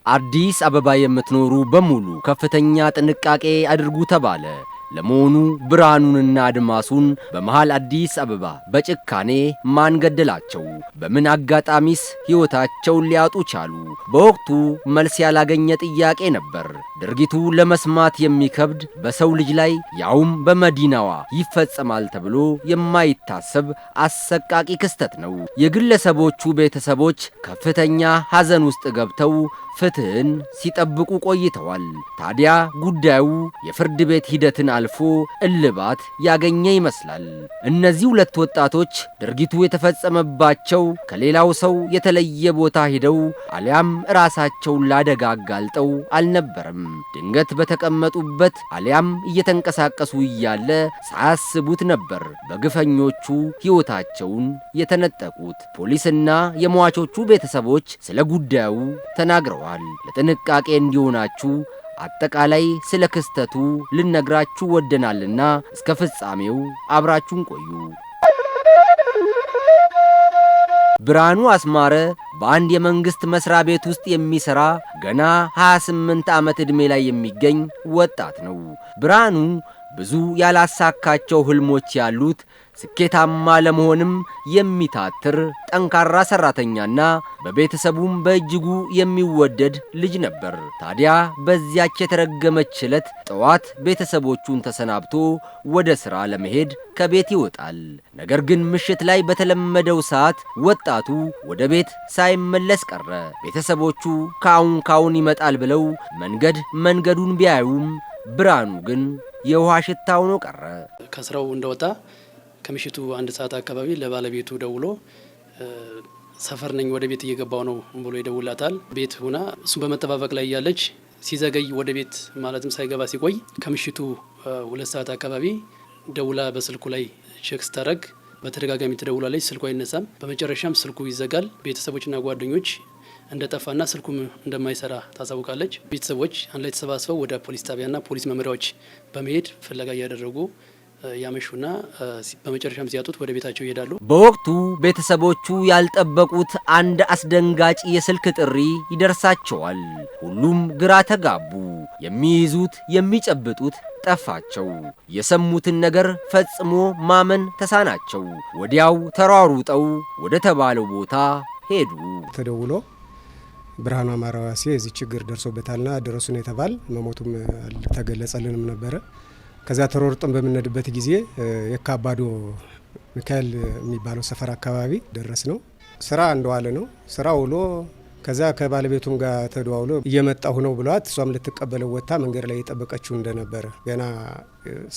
አዲስ አበባ የምትኖሩ በሙሉ ከፍተኛ ጥንቃቄ አድርጉ ተባለ። ለመሆኑ ብርሃኑንና አድማሱን በመሃል አዲስ አበባ በጭካኔ ማን ገደላቸው? በምን አጋጣሚስ ሕይወታቸውን ሊያጡ ቻሉ? በወቅቱ መልስ ያላገኘ ጥያቄ ነበር። ድርጊቱ ለመስማት የሚከብድ፣ በሰው ልጅ ላይ ያውም በመዲናዋ ይፈጸማል ተብሎ የማይታሰብ አሰቃቂ ክስተት ነው። የግለሰቦቹ ቤተሰቦች ከፍተኛ ሐዘን ውስጥ ገብተው ፍትህን ሲጠብቁ ቆይተዋል። ታዲያ ጉዳዩ የፍርድ ቤት ሂደትን አልፎ እልባት ያገኘ ይመስላል። እነዚህ ሁለት ወጣቶች ድርጊቱ የተፈጸመባቸው ከሌላው ሰው የተለየ ቦታ ሄደው አሊያም ራሳቸውን ላደጋ አጋልጠው አልነበረም። ድንገት በተቀመጡበት አሊያም እየተንቀሳቀሱ እያለ ሳያስቡት ነበር በግፈኞቹ ሕይወታቸውን የተነጠቁት። ፖሊስና የሟቾቹ ቤተሰቦች ስለ ጉዳዩ ተናግረዋል። ለጥንቃቄ እንዲሆናችሁ አጠቃላይ ስለ ክስተቱ ልነግራችሁ ወደናልና እስከ ፍጻሜው አብራችሁን ቆዩ። ብርሃኑ አስማረ በአንድ የመንግስት መስሪያ ቤት ውስጥ የሚሰራ ገና 28 ዓመት ዕድሜ ላይ የሚገኝ ወጣት ነው። ብርሃኑ ብዙ ያላሳካቸው ህልሞች ያሉት፣ ስኬታማ ለመሆንም የሚታትር ጠንካራ ሰራተኛና በቤተሰቡም በእጅጉ የሚወደድ ልጅ ነበር። ታዲያ በዚያች የተረገመች ዕለት ጠዋት ቤተሰቦቹን ተሰናብቶ ወደ ሥራ ለመሄድ ከቤት ይወጣል። ነገር ግን ምሽት ላይ በተለመደው ሰዓት ወጣቱ ወደ ቤት ሳይመለስ ቀረ። ቤተሰቦቹ ካሁን ይመጣል ብለው መንገዱን ቢያዩም ብርሃኑ ግን የውሃ ሽታ ሆኖ ቀረ። ከስራው እንደወጣ ከምሽቱ 1 ሰዓት አካባቢ ለባለቤቱ ደውሎ ሰፈር ነኝ ወደ ቤት እየገባው ነው ብሎ ይደውላታል። ቤት ሆና እሱን በመጠባበቅ ላይ ያለች ሲዘገይ ወደ ቤት ማለትም ሳይገባ ሲቆይ ከምሽቱ 2 ሰዓት አካባቢ ደውላ በስልኩ ላይ ቼክ ስታረግ በተደጋጋሚ ትደውላለች። ስልኩ አይነሳም። በመጨረሻም ስልኩ ይዘጋል። ቤተሰቦችና ጓደኞች እንደጠፋና ስልኩም እንደማይሰራ ታሳውቃለች። ቤተሰቦች አንድ ላይ ተሰባስበው ወደ ፖሊስ ጣቢያና ፖሊስ መምሪያዎች በመሄድ ፍለጋ እያደረጉ ያመሹና በመጨረሻም ሲያጡት ወደ ቤታቸው ይሄዳሉ። በወቅቱ ቤተሰቦቹ ያልጠበቁት አንድ አስደንጋጭ የስልክ ጥሪ ይደርሳቸዋል። ሁሉም ግራ ተጋቡ። የሚይዙት የሚጨብጡት ጠፋቸው። የሰሙትን ነገር ፈጽሞ ማመን ተሳናቸው። ወዲያው ተሯሩጠው ወደ ተባለው ቦታ ሄዱ። ተደውሎ ብርሃኑ አማረ እዚህ ችግር ደርሶበታልና ድረሱን የተባል መሞቱም አልተገለጸልንም ነበረ። ከዛ ተሮርጠን በምንነድበት ጊዜ የካባዶ ሚካኤል የሚባለው ሰፈር አካባቢ ደረስ ነው። ስራ እንደዋለ ነው። ስራ ውሎ ከዛ ከባለቤቱም ጋር ተደዋውሎ እየመጣሁ ነው ብሏት እሷም ልትቀበለው ወጣ መንገድ ላይ የጠበቀችው እንደነበረ ገና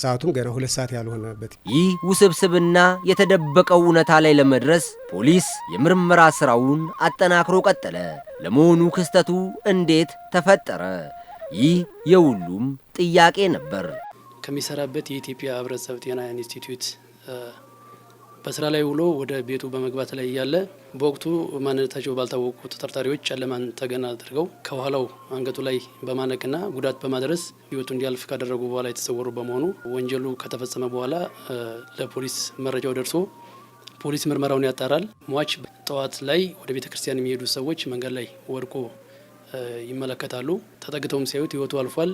ሰዓቱም ገና 2 ሰዓት ያልሆነበት። ይህ ውስብስብና የተደበቀው እውነታ ላይ ለመድረስ ፖሊስ የምርመራ ስራውን አጠናክሮ ቀጠለ። ለመሆኑ ክስተቱ እንዴት ተፈጠረ? ይህ የሁሉም ጥያቄ ነበር። ከሚሰራበት የኢትዮጵያ ሕብረተሰብ ጤና ኢንስቲትዩት በስራ ላይ ውሎ ወደ ቤቱ በመግባት ላይ እያለ በወቅቱ ማንነታቸው ባልታወቁ ተጠርጣሪዎች ጨለማን ተገን አድርገው ከኋላው አንገቱ ላይ በማነቅና ጉዳት በማድረስ ሕይወቱ እንዲያልፍ ካደረጉ በኋላ የተሰወሩ በመሆኑ ወንጀሉ ከተፈጸመ በኋላ ለፖሊስ መረጃው ደርሶ ፖሊስ ምርመራውን ያጣራል። ሟች ጠዋት ላይ ወደ ቤተ ክርስቲያን የሚሄዱ ሰዎች መንገድ ላይ ወድቆ ይመለከታሉ። ተጠግተውም ሲያዩት ሕይወቱ አልፏል።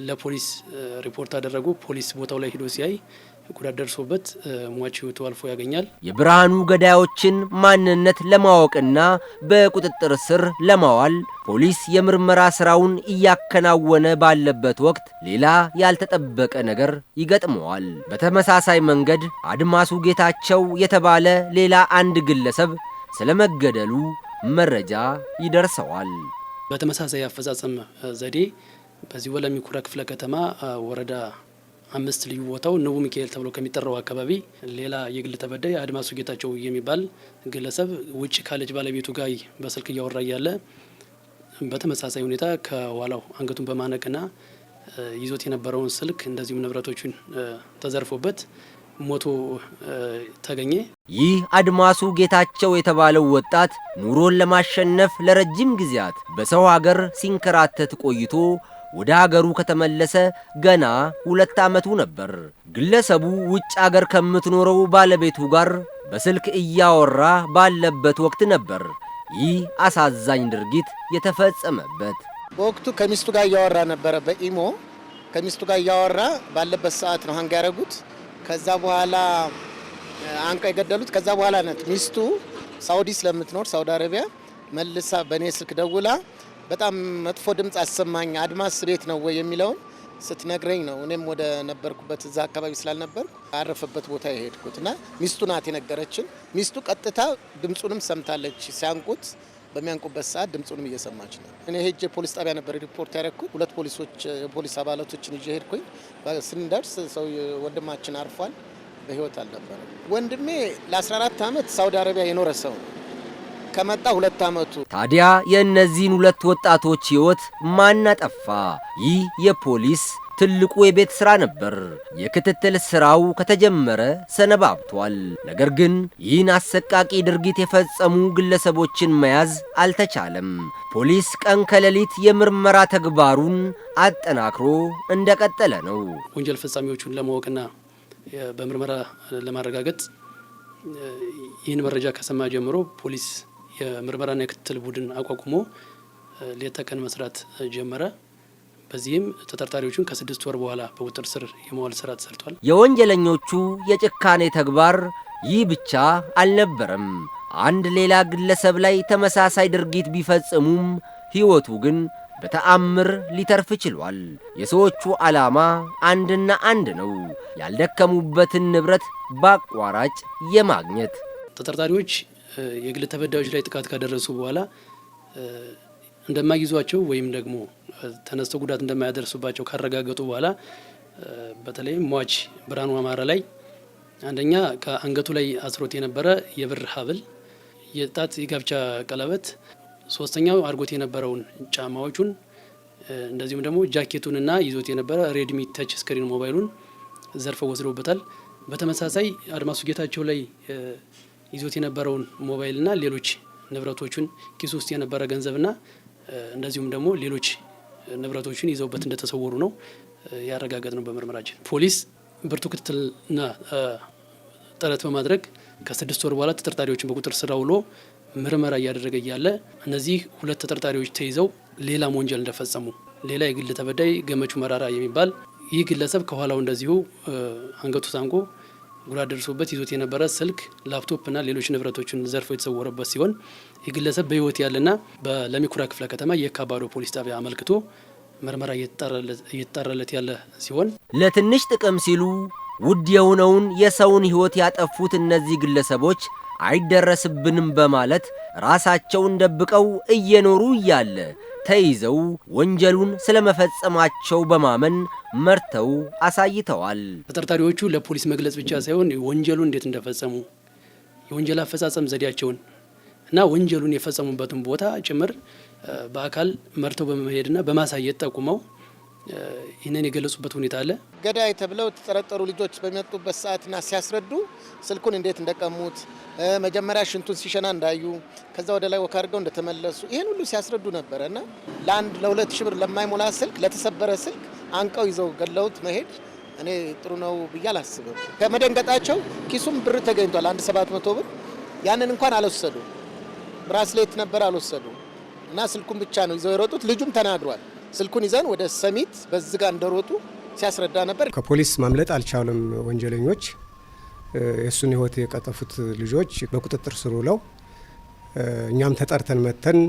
ለፖሊስ ሪፖርት አደረጉ። ፖሊስ ቦታው ላይ ሄዶ ሲያይ ጉዳት ደርሶበት ሟች ሕይወቱ አልፎ ያገኛል። የብርሃኑ ገዳዮችን ማንነት ለማወቅና በቁጥጥር ስር ለማዋል ፖሊስ የምርመራ ስራውን እያከናወነ ባለበት ወቅት ሌላ ያልተጠበቀ ነገር ይገጥመዋል። በተመሳሳይ መንገድ አድማሱ ጌታቸው የተባለ ሌላ አንድ ግለሰብ ስለመገደሉ መረጃ ይደርሰዋል። በተመሳሳይ አፈጻጸም ዘዴ በዚህ ወለሚ ኩራ ክፍለ ከተማ ወረዳ 5 ልዩ ቦታው ንቡ ሚካኤል ተብሎ ከሚጠራው አካባቢ ሌላ የግል ተበዳይ አድማሱ ጌታቸው የሚባል ግለሰብ ውጭ ካለች ባለቤቱ ጋር በስልክ እያወራ እያለ በተመሳሳይ ሁኔታ ከኋላው አንገቱን በማነቅና ይዞት የነበረውን ስልክ እንደዚሁም ንብረቶቹን ተዘርፎበት ሞቶ ተገኘ። ይህ አድማሱ ጌታቸው የተባለው ወጣት ኑሮን ለማሸነፍ ለረጅም ጊዜያት በሰው ሀገር ሲንከራተት ቆይቶ ወደ ሀገሩ ከተመለሰ ገና 2 ዓመቱ ነበር። ግለሰቡ ውጭ ሀገር ከምትኖረው ባለቤቱ ጋር በስልክ እያወራ ባለበት ወቅት ነበር ይህ አሳዛኝ ድርጊት የተፈጸመበት። በወቅቱ ከሚስቱ ጋር እያወራ ነበረ። በኢሞ ከሚስቱ ጋር እያወራ ባለበት ሰዓት ነው ሃንግ ያደረጉት። ከዛ በኋላ አንቀ የገደሉት። ከዛ በኋላ ነት ሚስቱ ሳውዲ ስለምትኖር ሳውዲ አረቢያ መልሳ በኔ ስልክ ደውላ በጣም መጥፎ ድምጽ አሰማኝ፣ አድማስ ቤት ነው ወይ የሚለውን ስትነግረኝ ነው እኔም ወደ ነበርኩበት እዛ አካባቢ ስላልነበርኩ አረፈበት ቦታ የሄድኩትና ሚስቱ ናት የነገረችን። ሚስቱ ቀጥታ ድምጹንም ሰምታለች። ሲያንቁት በሚያንቁበት ሰዓት ድምጹንም እየሰማች ነው። እኔ ሄጄ ፖሊስ ጣቢያ ነበር ሪፖርት ያደረኩት። 2 ፖሊስ አባላቶችን ይዤ ሄድኩኝ። ስንደርስ ሰው ወንድማችን አርፏል፣ በህይወት አልነበረ። ወንድሜ ለ14 ዓመት ሳውዲ አረቢያ የኖረ ሰው ነው። ከመጣ 2 ዓመቱ። ታዲያ የእነዚህን 2 ወጣቶች ሕይወት ማን አጠፋ? ይህ የፖሊስ ትልቁ የቤት ሥራ ነበር። የክትትል ሥራው ከተጀመረ ሰነባብቷል። ነገር ግን ይህን አሰቃቂ ድርጊት የፈጸሙ ግለሰቦችን መያዝ አልተቻለም። ፖሊስ ቀን ከሌሊት የምርመራ ተግባሩን አጠናክሮ እንደቀጠለ ነው። ወንጀል ፈጻሚዎቹን ለማወቅና በምርመራ ለማረጋገጥ ይህን መረጃ ከሰማ ጀምሮ ፖሊስ የምርመራና የክትትል ቡድን አቋቁሞ ሌት ተቀን መስራት ጀመረ። በዚህም ተጠርጣሪዎቹን ከ6 ወር በኋላ በቁጥጥር ስር የማዋል ስራ ተሰርቷል። የወንጀለኞቹ የጭካኔ ተግባር ይህ ብቻ አልነበረም። አንድ ሌላ ግለሰብ ላይ ተመሳሳይ ድርጊት ቢፈጽሙም ሕይወቱ ግን በተአምር ሊተርፍ ችሏል። የሰዎቹ ዓላማ አንድና አንድ ነው፤ ያልደከሙበትን ንብረት በአቋራጭ የማግኘት። ተጠርጣሪዎች የግል ተበዳዮች ላይ ጥቃት ካደረሱ በኋላ እንደማይይዟቸው ወይም ደግሞ ተነስተው ጉዳት እንደማያደርሱባቸው ካረጋገጡ በኋላ በተለይም ሟች ብርሃኑ አማረ ላይ አንደኛ ከአንገቱ ላይ አስሮት የነበረ የብር ሐብል፣ የጣት የጋብቻ ቀለበት፣ ሶስተኛው አድርጎት የነበረውን ጫማዎቹን እንደዚሁም ደግሞ ጃኬቱንና ይዞት የነበረ ሬድሚ ተች ስክሪን ሞባይሉን ዘርፈው ወስደውበታል። በተመሳሳይ አድማሱ ጌታቸው ላይ ይዞት የነበረውን ሞባይልና ሌሎች ንብረቶቹን ኪሱ ውስጥ የነበረ ገንዘብና እንደዚሁም ደግሞ ሌሎች ንብረቶቹን ይዘውበት እንደተሰወሩ ነው ያረጋገጥ ነው። በምርመራችን ፖሊስ ብርቱ ክትትልና ጥረት በማድረግ ከ6 ወር በኋላ ተጠርጣሪዎችን በቁጥጥር ስር አውሎ ምርመራ እያደረገ እያለ እነዚህ 2 ተጠርጣሪዎች ተይዘው ሌላም ወንጀል እንደፈጸሙ ሌላ የግል ተበዳይ ገመቹ መራራ የሚባል ይህ ግለሰብ ከኋላው እንደዚሁ አንገቱ ታንቆ ጉዳት ደርሶበት ይዞት የነበረ ስልክ፣ ላፕቶፕ እና ሌሎች ንብረቶችን ዘርፎ የተሰወረበት ሲሆን ይህ ግለሰብ በሕይወት ያለና በለሚኩራ ክፍለ ከተማ የካባዶ ፖሊስ ጣቢያ አመልክቶ ምርመራ እየተጣራለት ያለ ሲሆን ለትንሽ ጥቅም ሲሉ ውድ የሆነውን የሰውን ሕይወት ያጠፉት እነዚህ ግለሰቦች አይደረስብንም በማለት ራሳቸውን ደብቀው እየኖሩ እያለ ተይዘው ወንጀሉን ስለመፈጸማቸው በማመን መርተው አሳይተዋል። ተጠርጣሪዎቹ ለፖሊስ መግለጽ ብቻ ሳይሆን ወንጀሉን እንዴት እንደፈጸሙ የወንጀል አፈጻጸም ዘዴያቸውን እና ወንጀሉን የፈጸሙበትን ቦታ ጭምር በአካል መርተው በመሄድና በማሳየት ጠቁመው ይህንን የገለጹበት ሁኔታ አለ። ገዳይ ተብለው የተጠረጠሩ ልጆች በሚመጡበት ሰዓትና ሲያስረዱ ስልኩን እንዴት እንደቀሙት፣ መጀመሪያ ሽንቱን ሲሸና እንዳዩ፣ ከዛ ወደ ላይ ወክ አድርገው እንደተመለሱ ይህን ሁሉ ሲያስረዱ ነበረ እና ለ2 ሺህ ብር ለማይሞላ ስልክ፣ ለተሰበረ ስልክ አንቀው ይዘው ገለውት መሄድ እኔ ጥሩ ነው ብዬ አላስብም። ከመደንገጣቸው ኪሱም ብር ተገኝቷል፣ 700 ብር። ያንን እንኳን አልወሰዱ፣ ብራስሌት ነበር አልወሰዱ እና ስልኩን ብቻ ነው ይዘው የሮጡት። ልጁም ተናግሯል። ስልኩን ይዘን ወደ ሰሚት በዝጋ እንደሮጡ ሲያስረዳ ነበር። ከፖሊስ ማምለጥ አልቻሉም ወንጀለኞች። የእሱን ሕይወት የቀጠፉት ልጆች በቁጥጥር ስር ውለው እኛም ተጠርተን መተን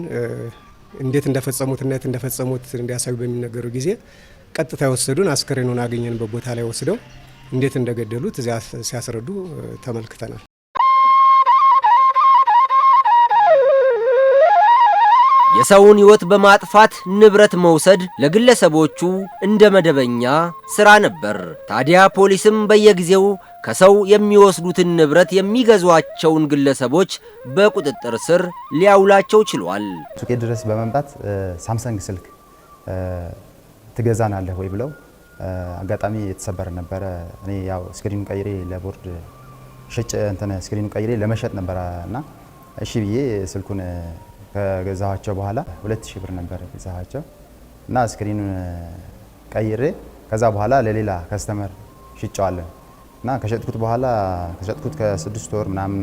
እንዴት እንደፈጸሙትና የት እንደፈጸሙት እንዲያሳዩ በሚነገሩ ጊዜ ቀጥታ የወሰዱን አስከሬኑን አገኘንበት ቦታ ላይ ወስደው እንዴት እንደገደሉት እዚያ ሲያስረዱ ተመልክተናል። የሰውን ሕይወት በማጥፋት ንብረት መውሰድ ለግለሰቦቹ እንደ መደበኛ ሥራ ነበር። ታዲያ ፖሊስም በየጊዜው ከሰው የሚወስዱትን ንብረት የሚገዟቸውን ግለሰቦች በቁጥጥር ስር ሊያውላቸው ችሏል። ሱቄ ድረስ በመምጣት ሳምሰንግ ስልክ ትገዛናለህ ወይ ብለው አጋጣሚ የተሰበረ ነበረ። እኔ ያው ስክሪኑ ቀይሬ ለቦርድ ሸጭ ስክሪኑ ቀይሬ ለመሸጥ ነበረ እና እሺ ብዬ ስልኩን ከገዛኋቸው በኋላ 2000 ብር ነበር የገዛኋቸው እና ስክሪኑን ቀይሬ ከዛ በኋላ ለሌላ ከስተመር ሽጫዋለሁ እና ከሸጥኩት ከ6 ወር ምናምን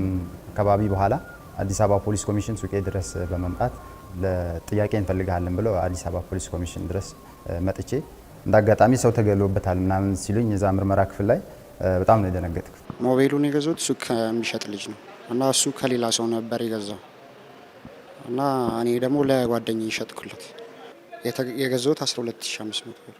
አካባቢ በኋላ አዲስ አበባ ፖሊስ ኮሚሽን ሱቄ ድረስ በመምጣት ለጥያቄ እንፈልጋለን ብለው አዲስ አበባ ፖሊስ ኮሚሽን ድረስ መጥቼ እንዳጋጣሚ ሰው ተገሎበታል ምናምን ሲሉኝ እዛ ምርመራ ክፍል ላይ በጣም ነው የደነገጥኩት። ሞባይሉን የገዛሁት ሱቅ ከሚሸጥ ልጅ ነው እና እሱ ከሌላ ሰው ነበር የገዛው እና እኔ ደግሞ ለጓደኛዬ ሸጥኩለት። የገዛሁት 12500 ብር።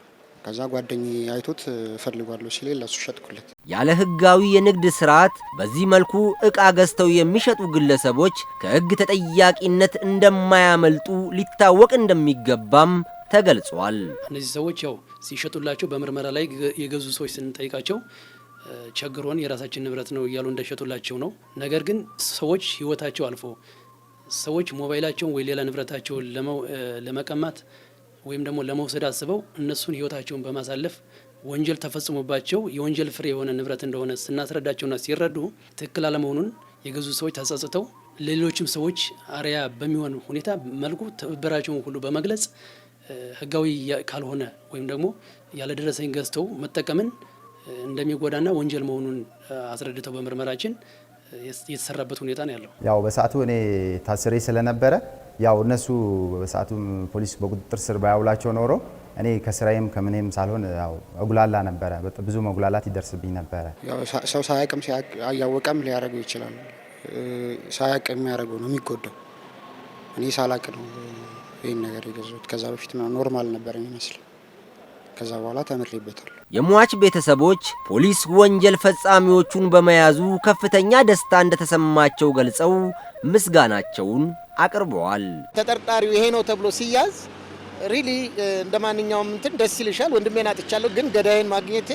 ከዛ ጓደኛዬ አይቶት ፈልጓለሁ ሲል ለሱ ሸጥኩለት። ያለ ህጋዊ የንግድ ስርዓት በዚህ መልኩ ዕቃ ገዝተው የሚሸጡ ግለሰቦች ከህግ ተጠያቂነት እንደማያመልጡ ሊታወቅ እንደሚገባም ተገልጿል። እነዚህ ሰዎች ያው ሲሸጡላቸው በምርመራ ላይ የገዙ ሰዎች ስንጠይቃቸው ቸግሮን የራሳችን ንብረት ነው እያሉ እንደሸጡላቸው ነው። ነገር ግን ሰዎች ህይወታቸው አልፎ ሰዎች ሞባይላቸውን ወይ ሌላ ንብረታቸውን ለመቀማት ወይም ደግሞ ለመውሰድ አስበው እነሱን ህይወታቸውን በማሳለፍ ወንጀል ተፈጽሞባቸው የወንጀል ፍሬ የሆነ ንብረት እንደሆነ ስናስረዳቸውና ሲረዱ ትክክል አለመሆኑን የገዙ ሰዎች ተጸጽተው ሌሎችም ሰዎች አርያ በሚሆን ሁኔታ መልኩ ትብብራቸውን ሁሉ በመግለጽ ህጋዊ ካልሆነ ወይም ደግሞ ያለ ደረሰኝ ገዝተው መጠቀምን እንደሚጎዳና ወንጀል መሆኑን አስረድተው በምርመራችን የተሰራበት ሁኔታ ነው ያለው። ያው በሰዓቱ እኔ ታስሬ ስለነበረ ያው እነሱ በሰዓቱ ፖሊስ በቁጥጥር ስር ባያውላቸው ኖሮ እኔ ከስራዬም ከምኔም ሳልሆን ያው አጉላላ ነበረ። ብዙ መጉላላት ይደርስብኝ ነበረ። ያው ሰው ሳያቅም ያወቀም ሊያደርገው ይችላል። ሳያቅ የሚያደርገው ነው የሚጎዳው። እኔ ሳላቅ ነው ይህን ነገር የገዛሁት። ከዛ በፊት ኖርማል ነበር የሚመስል። ከዛ በኋላ ተምሬበታል። የሟች ቤተሰቦች ፖሊስ ወንጀል ፈጻሚዎቹን በመያዙ ከፍተኛ ደስታ እንደተሰማቸው ገልጸው ምስጋናቸውን አቅርበዋል። ተጠርጣሪው ይሄ ነው ተብሎ ሲያዝ ሪሊ እንደማንኛውም እንትን ደስ ይልሻል። ወንድሜን አጥቻለሁ፣ ግን ገዳይን ማግኘቴ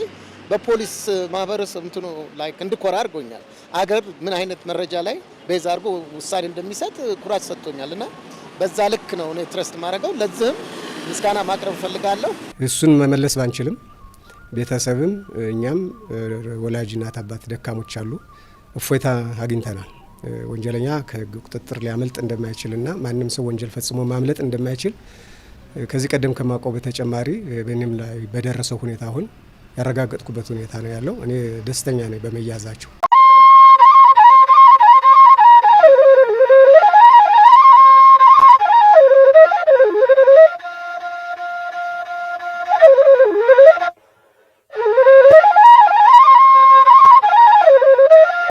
በፖሊስ ማህበረሰብ እንትኑ ላይክ እንድኮራ አድርጎኛል። አገር ምን አይነት መረጃ ላይ ቤዝ አድርጎ ውሳኔ እንደሚሰጥ ኩራት ሰጥቶኛልና በዛ ልክ ነው እኔ ትረስት ማድረገው። ለዚህም ምስጋና ማቅረብ ፈልጋለሁ። እሱን መመለስ ባንችልም ቤተሰብም እኛም ወላጅ እናት አባት ደካሞች አሉ፣ እፎይታ አግኝተናል። ወንጀለኛ ከህግ ቁጥጥር ሊያመልጥ እንደማይችልና ማንም ሰው ወንጀል ፈጽሞ ማምለጥ እንደማይችል ከዚህ ቀደም ከማውቀው በተጨማሪ በእኔም ላይ በደረሰው ሁኔታ አሁን ያረጋገጥኩበት ሁኔታ ነው ያለው። እኔ ደስተኛ ነኝ በመያዛቸው።